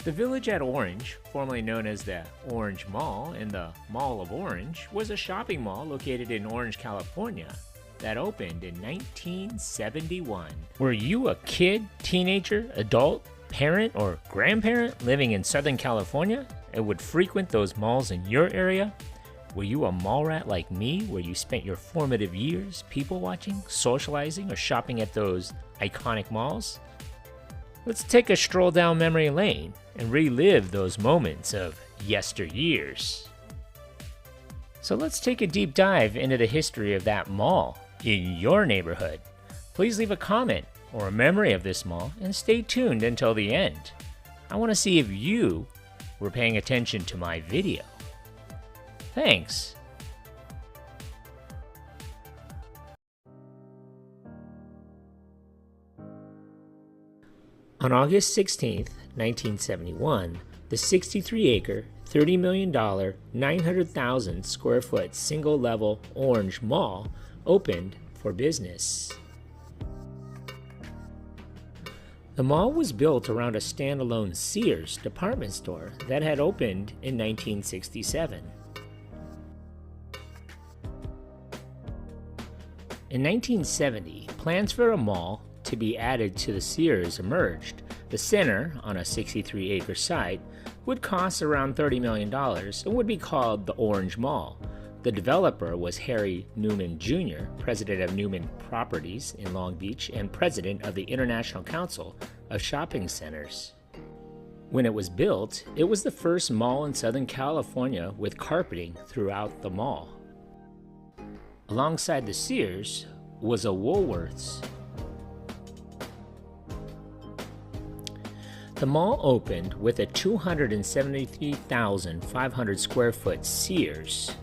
The Village at Orange, formerly known as the Orange Mall and the Mall of Orange, was a shopping mall located in Orange, California that opened in 1971. Were you a kid, teenager, adult, parent, or grandparent living in Southern California and would frequent those malls in your area? Were you a mall rat like me, where you spent your formative years people watching, socializing, or shopping at those iconic malls? Let's take a stroll down memory lane and relive those moments of yesteryears. So let's take a deep dive into the history of that mall in your neighborhood. Please leave a comment or a memory of this mall and stay tuned until the end. I want to see if you were paying attention to my video. Thanks. On August 16, 1971, the 63-acre, $30 million, 900,000 square foot single-level Orange Mall opened for business. The mall was built around a standalone Sears department store that had opened in 1967. In 1970, plans for a mall to be added to the Sears emerged. The center, on a 63-acre site, would cost around $30 million and would be called the Orange Mall. The developer was Harry Newman Jr., president of Newman Properties in Long Beach and president of the International Council of Shopping Centers. When it was built, it was the first mall in Southern California with carpeting throughout the mall. Alongside the Sears was a Woolworths. The mall opened with a 273,500 square foot Sears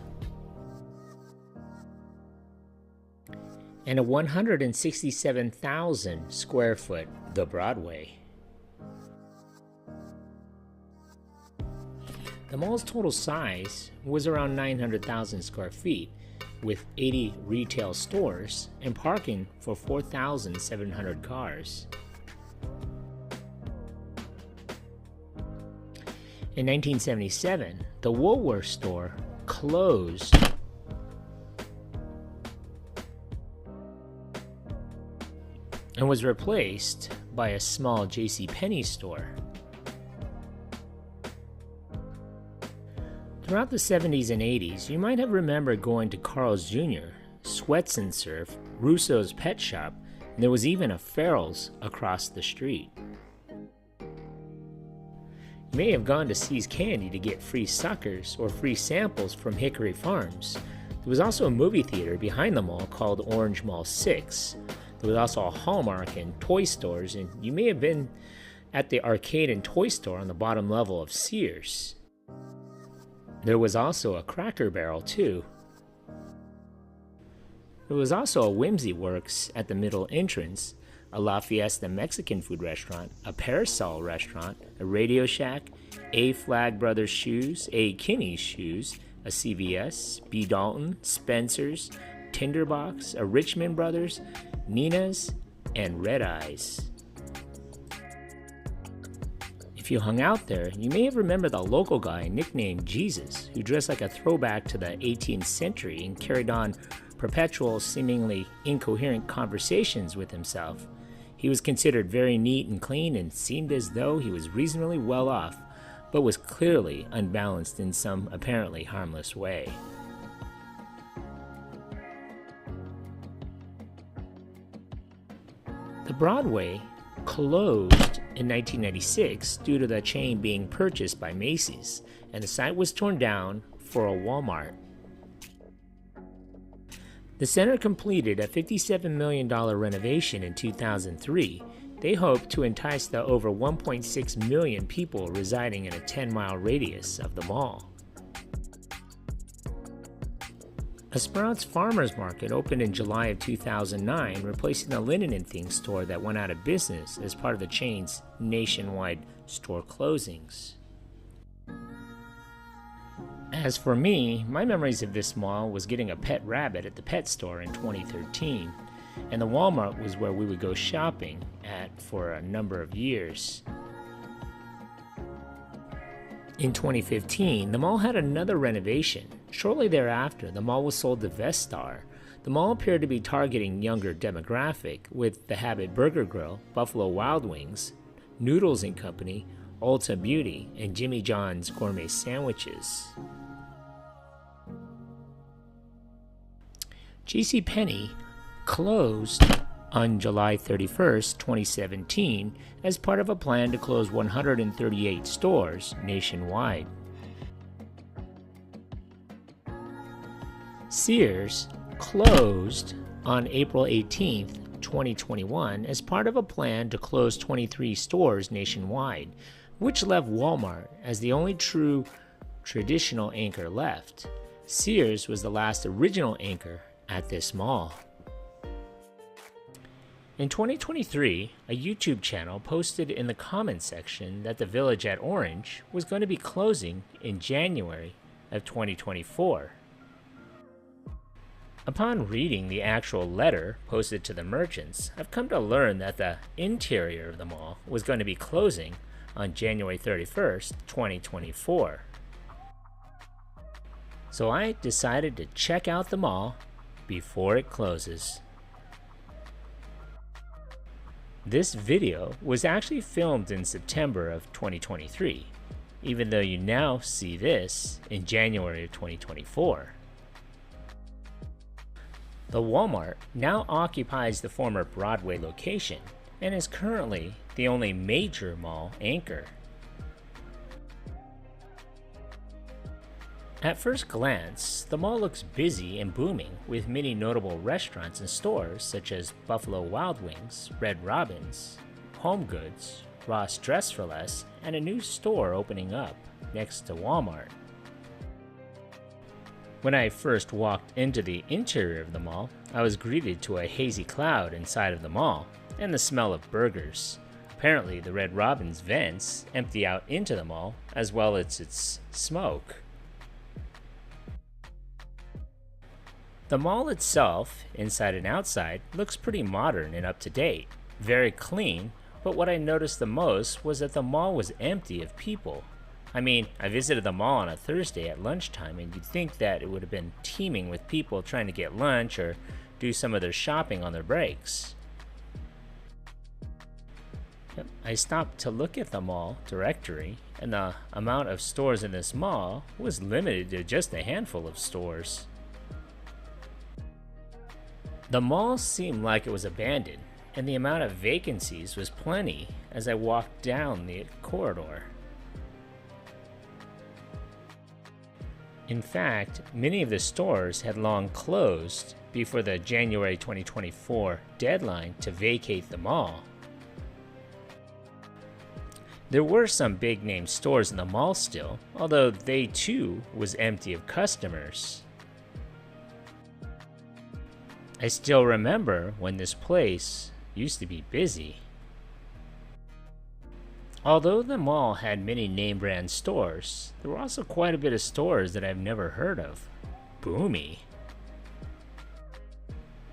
and a 167,000 square foot The Broadway. The mall's total size was around 900,000 square feet, with 80 retail stores and parking for 4,700 cars. In 1977, the Woolworths store closed. And was replaced by a small JCPenney store. Throughout the 70s and 80s, you might have remembered going to Carl's Jr., Sweats and Surf, Russo's Pet Shop, and there was even a Farrell's across the street. You may have gone to See's Candy to get free suckers or free samples from Hickory Farms. There was also a movie theater behind the mall called Orange Mall 6. There was also a Hallmark and toy stores, and you may have been at the arcade and toy store on the bottom level of Sears. There was also a Cracker Barrel too. There was also a Whimsy Works at the middle entrance, a La Fiesta Mexican food restaurant, a Parasol restaurant, a Radio Shack, A. Flag Brothers Shoes, A. Kinney's Shoes, a CVS, B. Dalton, Spencer's, Tinderbox, a Richmond Brothers, Nina's, and Red Eyes. If you hung out there, you may have remembered the local guy nicknamed Jesus, who dressed like a throwback to the 18th century and carried on perpetual, seemingly incoherent conversations with himself. He was considered very neat and clean and seemed as though he was reasonably well off, but was clearly unbalanced in some apparently harmless way. The Broadway closed in 1996 due to the chain being purchased by Macy's, and the site was torn down for a Walmart. The center completed a $57 million renovation in 2003. They hoped to entice the over 1.6 million people residing in a 10-mile radius of the mall. A Sprouts Farmers Market opened in July of 2009, replacing the Linen and Things store that went out of business as part of the chain's nationwide store closings. As for me, my memories of this mall was getting a pet rabbit at the pet store in 2013, and the Walmart was where we would go shopping at for a number of years. In 2015, the mall had another renovation. Shortly thereafter, the mall was sold to Vestar. The mall appeared to be targeting younger demographic, with the Habit Burger Grill, Buffalo Wild Wings, Noodles & Company, Ulta Beauty, and Jimmy John's Gourmet Sandwiches. JCPenney closed on July 31st, 2017, as part of a plan to close 138 stores nationwide. Sears closed on April 18th, 2021, as part of a plan to close 23 stores nationwide, which left Walmart as the only true traditional anchor left. Sears was the last original anchor at this mall. In 2023, a YouTube channel posted in the comments section that the Village at Orange was going to be closing in January of 2024. Upon reading the actual letter posted to the merchants, I've come to learn that the interior of the mall was going to be closing on January 31st, 2024. So I decided to check out the mall before it closes. This video was actually filmed in September of 2023, even though you now see this in January of 2024. The Walmart now occupies the former Broadway location and is currently the only major mall anchor. At first glance, the mall looks busy and booming, with many notable restaurants and stores such as Buffalo Wild Wings, Red Robin's, Home Goods, Ross Dress for Less, and a new store opening up next to Walmart. When I first walked into the interior of the mall, I was greeted to a hazy cloud inside of the mall and the smell of burgers. Apparently, the Red Robin's vents empty out into the mall, as well as its smoke. The mall itself, inside and outside, looks pretty modern and up to date, very clean, but what I noticed the most was that the mall was empty of people. I mean, I visited the mall on a Thursday at lunchtime, and you'd think that it would have been teeming with people trying to get lunch or do some of their shopping on their breaks. I stopped to look at the mall directory, and the amount of stores in this mall was limited to just a handful of stores. The mall seemed like it was abandoned, and the amount of vacancies was plenty as I walked down the corridor. In fact, many of the stores had long closed before the January 2024 deadline to vacate the mall. There were some big-name stores in the mall still, although they too was empty of customers. I still remember when this place used to be busy. Although the mall had many name brand stores, there were also quite a bit of stores that I've never heard of. Boomy.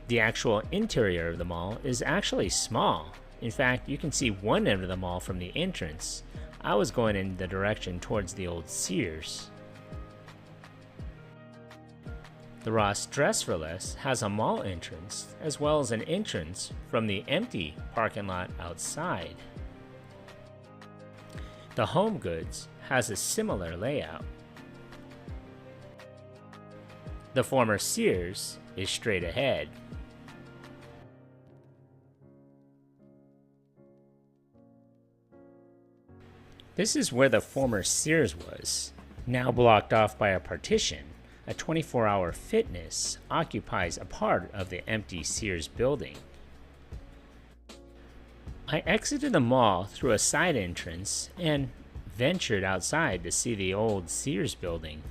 The actual interior of the mall is actually small. In fact, you can see one end of the mall from the entrance. I was going in the direction towards the old Sears. The Ross Dress for Less has a mall entrance, as well as an entrance from the empty parking lot outside. The Home Goods has a similar layout. The former Sears is straight ahead. This is where the former Sears was, now blocked off by a partition. A 24-hour fitness occupies a part of the empty Sears building. I exited the mall through a side entrance and ventured outside to see the old Sears building.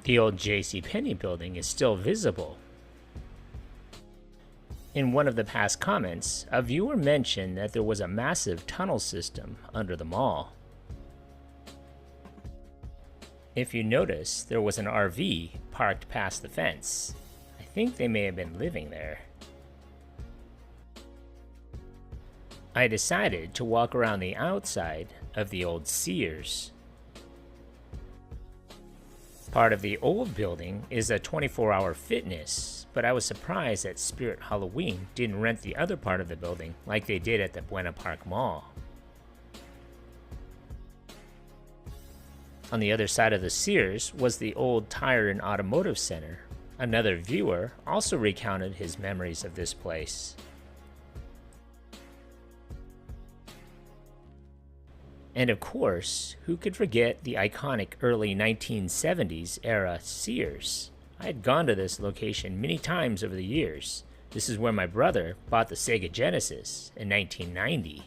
The old JCPenney building is still visible. In one of the past comments, a viewer mentioned that there was a massive tunnel system under the mall. If you notice, there was an RV parked past the fence. I think they may have been living there. I decided to walk around the outside of the old Sears. Part of the old building is a 24-hour fitness, but I was surprised that Spirit Halloween didn't rent the other part of the building like they did at the Buena Park Mall. On the other side of the Sears was the old Tire and Automotive Center. Another viewer also recounted his memories of this place. And of course, who could forget the iconic early 1970s era Sears? I had gone to this location many times over the years. This is where my brother bought the Sega Genesis in 1990.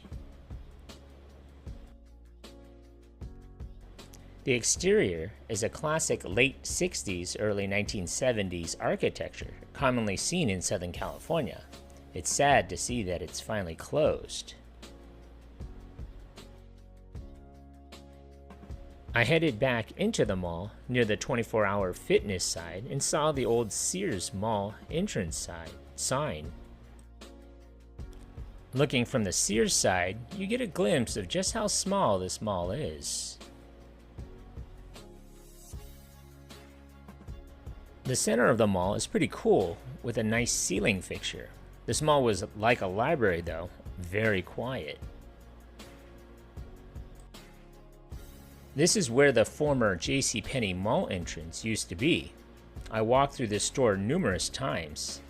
The exterior is a classic late 60s, early 1970s architecture commonly seen in Southern California. It's sad to see that it's finally closed. I headed back into the mall near the 24-hour fitness side and saw the old Sears Mall entrance sign. Looking from the Sears side, you get a glimpse of just how small this mall is. The center of the mall is pretty cool with a nice ceiling fixture. This mall was like a library though, very quiet. This is where the former JCPenney mall entrance used to be. I walked through this store numerous times.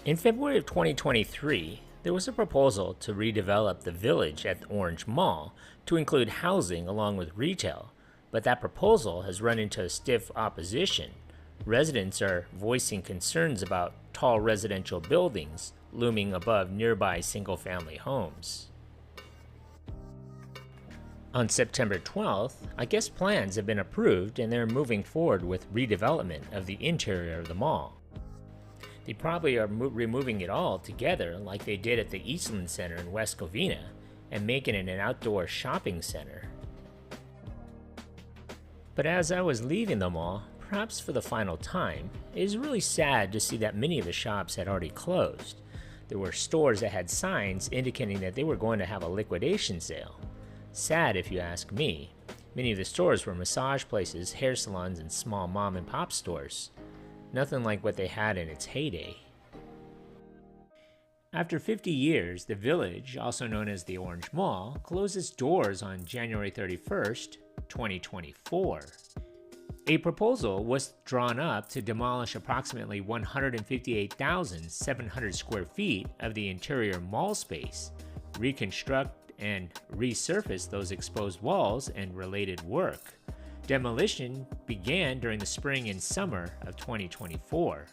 In February of 2023, there was a proposal to redevelop the village at the Orange Mall to include housing along with retail, but that proposal has run into stiff opposition. Residents are voicing concerns about tall residential buildings looming above nearby single-family homes. On September 12th, I guess plans have been approved and they're moving forward with redevelopment of the interior of the mall. They probably are removing it all together like they did at the Eastland Center in West Covina and making it an outdoor shopping center. But as I was leaving the mall, perhaps for the final time, it is really sad to see that many of the shops had already closed. There were stores that had signs indicating that they were going to have a liquidation sale. Sad if you ask me. Many of the stores were massage places, hair salons, and small mom and pop stores. Nothing like what they had in its heyday. After 50 years, the village, also known as the Orange Mall, closed its doors on January 31st, 2024. A proposal was drawn up to demolish approximately 158,700 square feet of the interior mall space, reconstruct and resurface those exposed walls and related work. Demolition began during the spring and summer of 2024.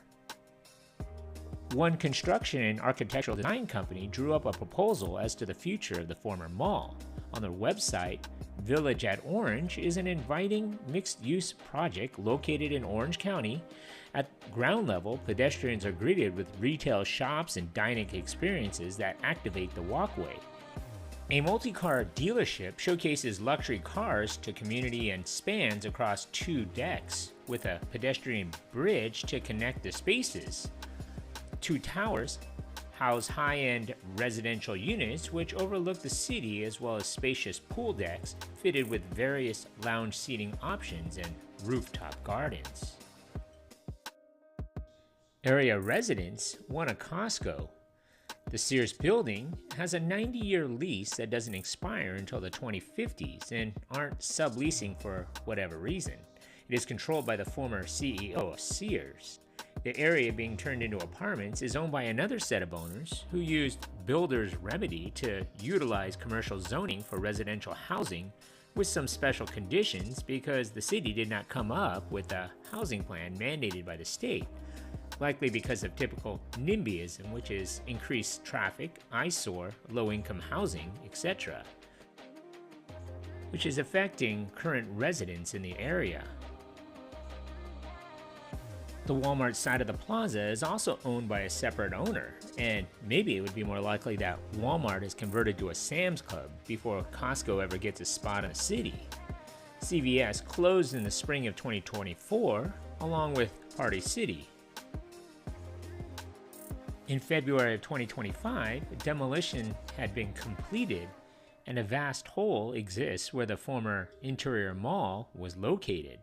One construction and architectural design company drew up a proposal as to the future of the former mall. On their website, Village at Orange is an inviting mixed-use project located in Orange County. At ground level, pedestrians are greeted with retail shops and dining experiences that activate the walkway. A multi-car dealership showcases luxury cars to community and spans across 2 decks, with a pedestrian bridge to connect the spaces. 2 towers house high-end residential units which overlook the city, as well as spacious pool decks fitted with various lounge seating options and rooftop gardens. Area residents want a Costco. The Sears building has a 90-year lease that doesn't expire until the 2050s and aren't subleasing for whatever reason. It is controlled by the former CEO of Sears. The area being turned into apartments is owned by another set of owners who used builder's remedy to utilize commercial zoning for residential housing with some special conditions because the city did not come up with a housing plan mandated by the state, likely because of typical NIMBYism, which is increased traffic, eyesore, low-income housing, etc., which is affecting current residents in the area. The Walmart side of the plaza is also owned by a separate owner, and maybe it would be more likely that Walmart is converted to a Sam's Club before Costco ever gets a spot in the city. CVS closed in the spring of 2024, along with Party City. In February of 2025, demolition had been completed and a vast hole exists where the former Interior Mall was located.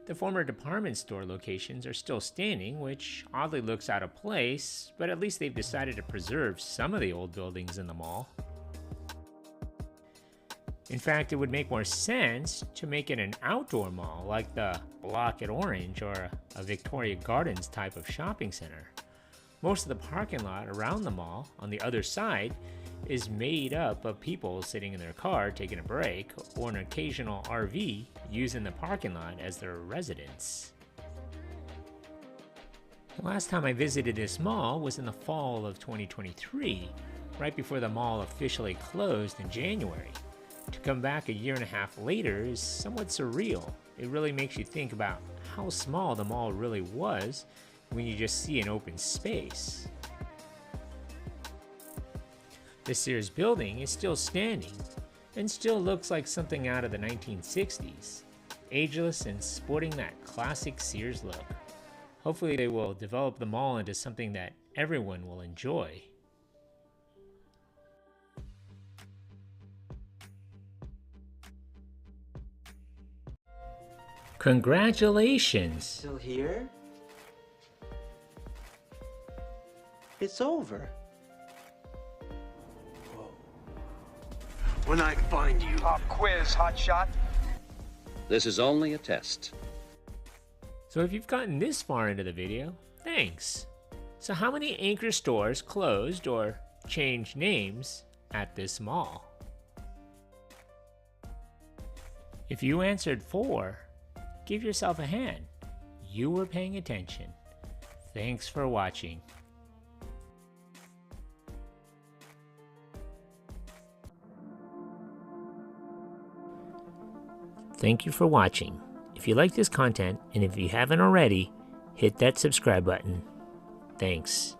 The former department store locations are still standing, which oddly looks out of place, but at least they've decided to preserve some of the old buildings in the mall. In fact, it would make more sense to make it an outdoor mall like the Block at Orange or a Victoria Gardens type of shopping center. Most of the parking lot around the mall on the other side is made up of people sitting in their car taking a break or an occasional RV using the parking lot as their residence. The last time I visited this mall was in the fall of 2023, right before the mall officially closed in January. To come back a year and a half later is somewhat surreal. It really makes you think about how small the mall really was when you just see an open space. The Sears building is still standing and still looks like something out of the 1960s, ageless and sporting that classic Sears look. Hopefully they will develop the mall into something that everyone will enjoy. Congratulations! Still here? It's over. Whoa. When I find you... Pop quiz, hotshot. This is only a test. So if you've gotten this far into the video, thanks. So how many anchor stores closed or changed names at this mall? If you answered 4, give yourself a hand. You were paying attention. Thanks for watching. Thank you for watching. If you like this content, and if you haven't already, hit that subscribe button. Thanks.